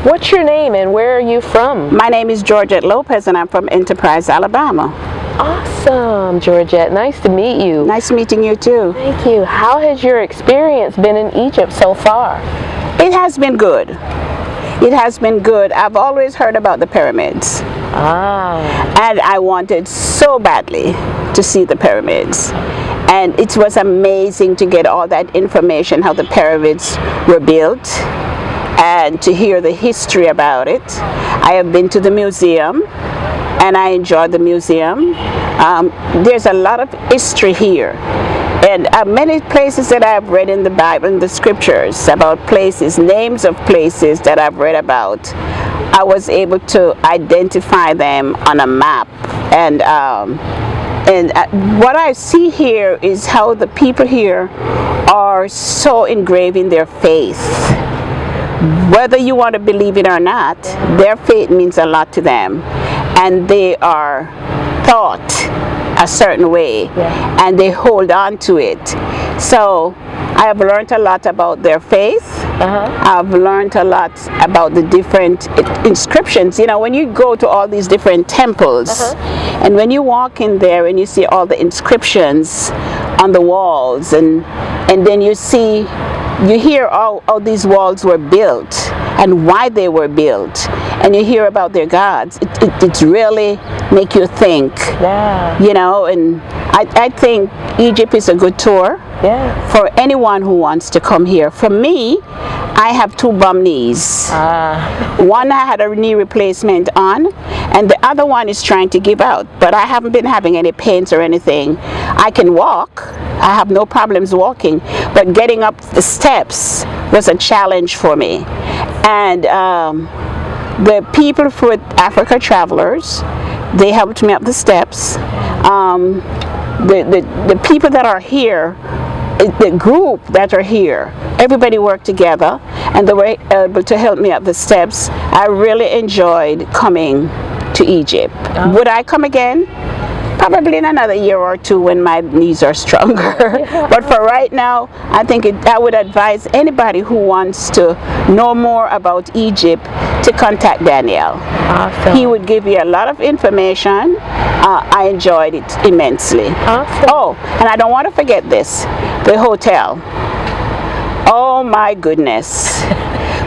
What's your name and where are you from? My name is Georgette Lopez and I'm from Enterprise, Alabama. Awesome, Georgette. Nice to meet you. Nice meeting you too. Thank you. How has your experience been in Egypt so far? It has been good. It has been good. I've always heard about the pyramids. And I wanted so badly to see the pyramids. And it was amazing to get all that information, how the pyramids were built, and to hear the history about it. I have been to the museum, and I enjoyed the museum. There's a lot of history here. And many places that I've read in the Bible, in the scriptures, about places, names of places that I've read about, I was able to identify them on a map. And what I see here is how the people here are so engraved in their faith. Whether you want to believe it or not, their faith means a lot to them. And they are taught a certain way, and they hold on to it. So I have learned a lot about their faith. I've learned a lot about the different inscriptions. You know, when you go to all these different temples, and when you walk in there and you see all the inscriptions on the walls, and then you hear how these walls were built and why they were built, and you hear about their gods, it really make you think. You know, and I think Egypt is a good tour for anyone who wants to come here. For me, I have 2 bum knees. One I had a knee replacement on, and the other one is trying to give out, but I haven't been having any pains or anything. I can walk. I have no problems walking, but getting up the steps was a challenge for me. And the people with Africa Travelers, they helped me up the steps. The people that are here, the group that are here, everybody worked together and they were able to help me up the steps. I really enjoyed coming to Egypt. Would I come again? Probably in another year or 2 when my knees are stronger. But for right now, I think I would advise anybody who wants to know more about Egypt to contact Daniel. He would give you a lot of information. I enjoyed it immensely. Oh, and I don't want to forget this, the hotel. Oh my goodness.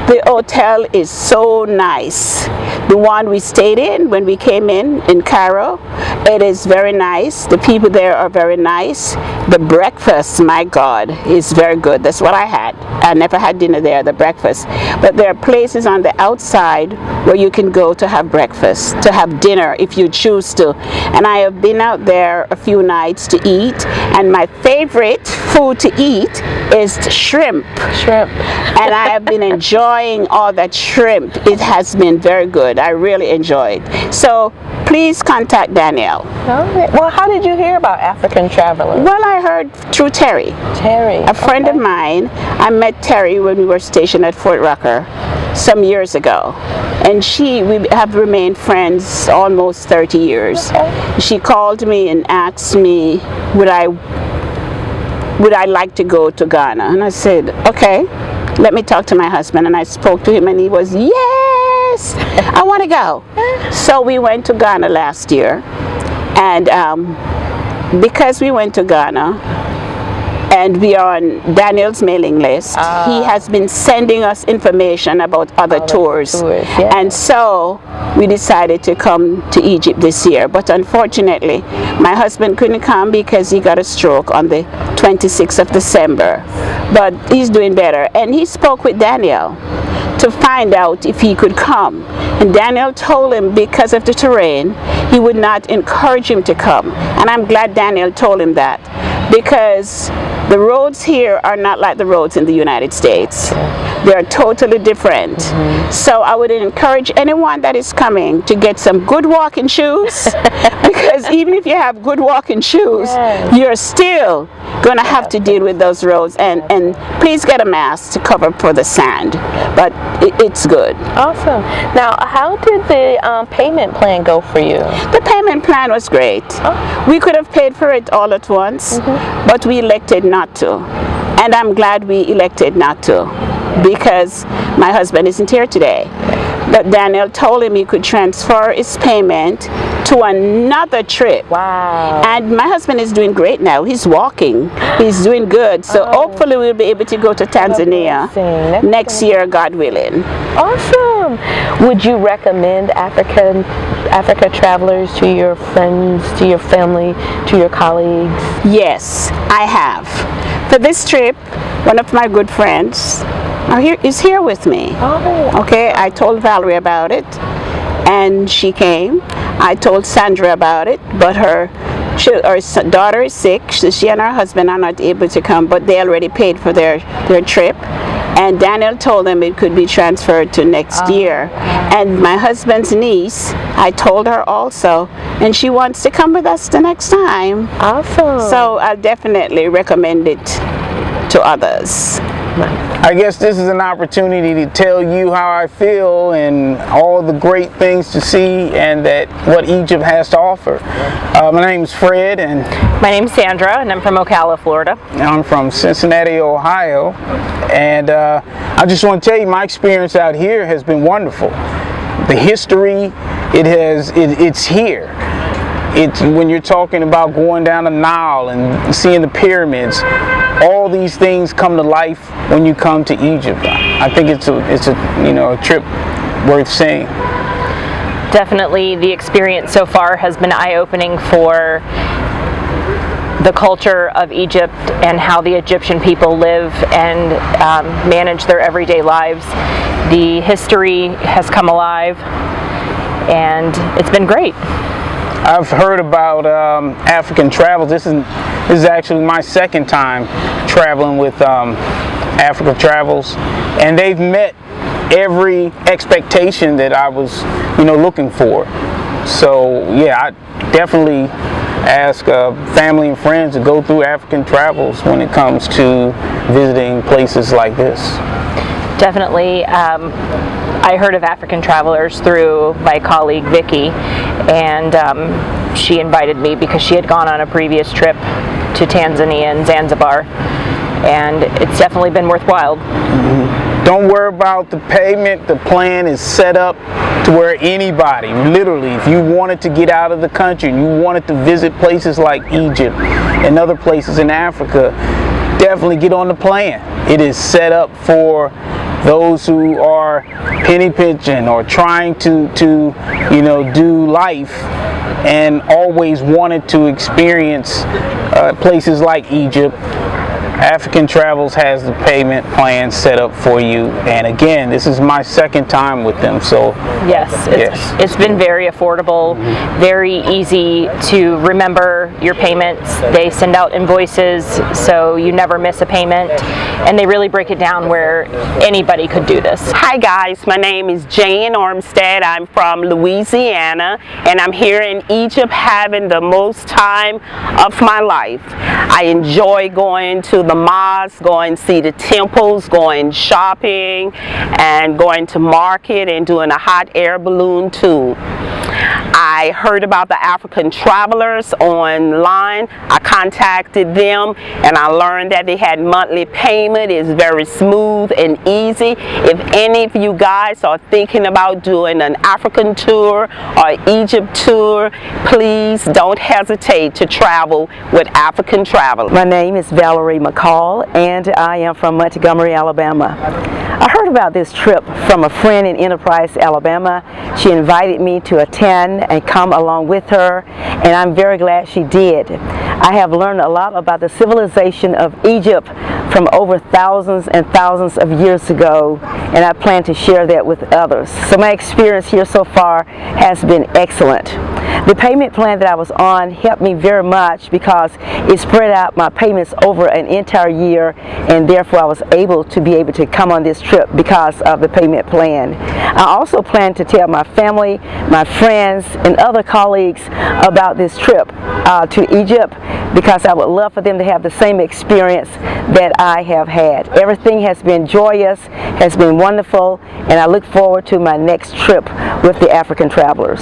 The hotel is so nice. The one we stayed in when we came in Cairo, it is very nice. The people there are very nice. The breakfast, my God, is very good. That's what I had. I never had dinner there, the breakfast. But there are places on the outside where you can go to have breakfast, to have dinner if you choose to. And I have been out there a few nights to eat, and my favorite food to eat is shrimp. And I have been enjoying all that shrimp. It has been very good. I really enjoyed. So please contact Danielle. Well, how did you hear about African Travelers? Well, I heard through Terry. A friend of mine. I met Terry when we were stationed at Fort Rucker some years ago. And we have remained friends almost 30 years. She called me and asked me, would I like to go to Ghana? And I said, okay, let me talk to my husband. And I spoke to him and he was, yes, I want to go. So we went to Ghana last year. And because we went to Ghana, and we are on Daniel's mailing list, he has been sending us information about other tours. And so we decided to come to Egypt this year. But unfortunately, my husband couldn't come because he got a stroke on the 26th of December. But he's doing better. And he spoke with Daniel to find out if he could come. And Daniel told him because of the terrain, he would not encourage him to come. And I'm glad Daniel told him that, because the roads here are not like the roads in the United States. They're totally different. So I would encourage anyone that is coming to get some good walking shoes, because even if you have good walking shoes, you're still going to have to deal with those roads. And please get a mask to cover for the sand. But it's good. Awesome. Now, how did the payment plan go for you? The payment plan was great. We could have paid for it all at once, but we elected not to. And I'm glad we elected not to, because my husband isn't here today. But Daniel told him he could transfer his payment to another trip. Wow. And my husband is doing great now. He's walking. He's doing good. So hopefully we'll be able to go to Tanzania next year, God willing. Awesome. Would you recommend Africa travelers to your friends, to your family, to your colleagues? Yes, I have. For this trip, one of my good friends is here with me. Oh. Okay, I told Valerie about it, and she came. I told Sandra about it, but her daughter is sick, so she and her husband are not able to come, but they already paid for their trip. And Daniel told them it could be transferred to next year. And my husband's niece, I told her also, and she wants to come with us the next time. Awesome. So I'll definitely recommend it to others. I guess this is an opportunity to tell you how I feel and all the great things to see and that what Egypt has to offer. My name is Fred, and my name's Sandra, and I'm from Ocala, Florida. I'm from Cincinnati, Ohio, and I just want to tell you my experience out here has been wonderful. The history, it's here. It's when you're talking about going down the Nile and seeing the pyramids, all these things come to life when you come to Egypt. I think it's a trip worth seeing. Definitely, the experience so far has been eye-opening for the culture of Egypt and how the Egyptian people live and manage their everyday lives. The history has come alive, and it's been great. I've heard about African travels. This is actually my second time traveling with Africa Travels, and they've met every expectation that I was, looking for. So yeah, I definitely ask family and friends to go through African Travels when it comes to visiting places like this. Definitely. I heard of African Travelers through my colleague Vicky, and she invited me because she had gone on a previous trip to Tanzania and Zanzibar, and it's definitely been worthwhile. Don't worry about the payment. The plan is set up to where anybody, literally, if you wanted to get out of the country and you wanted to visit places like Egypt and other places in Africa, definitely get on the plan. It is set up for those who are penny pinching or trying to do life and always wanted to experience places like Egypt. African Travels has the payment plan set up for you, and again, this is my second time with them, so it's been very affordable, very easy to remember your payments. They send out invoices so you never miss a payment, and they really break it down where anybody could do this. Hi guys, my name is Jane Armstead. I'm from Louisiana, and I'm here in Egypt having the most time of my life. I enjoy going to the mosque, going to see the temples, going shopping, and going to market and doing a hot air balloon tour. I heard about the African Travelers online. I contacted them and I learned that they had monthly payment. It's very smooth and easy. If any of you guys are thinking about doing an African tour or Egypt tour, please don't hesitate to travel with African Travelers. My name is Valerie McCall, and I am from Montgomery, Alabama. I heard about this trip from a friend in Enterprise, Alabama. She invited me to attend and come along with her, and I'm very glad she did. I have learned a lot about the civilization of Egypt from over thousands and thousands of years ago, and I plan to share that with others. So my experience here so far has been excellent. The payment plan that I was on helped me very much because it spread out my payments over an entire year, and therefore I was able to come on this trip because of the payment plan. I also plan to tell my family, my friends, and other colleagues about this trip to Egypt, because I would love for them to have the same experience that I have had. Everything has been joyous, has been wonderful, and I look forward to my next trip with the African Travelers.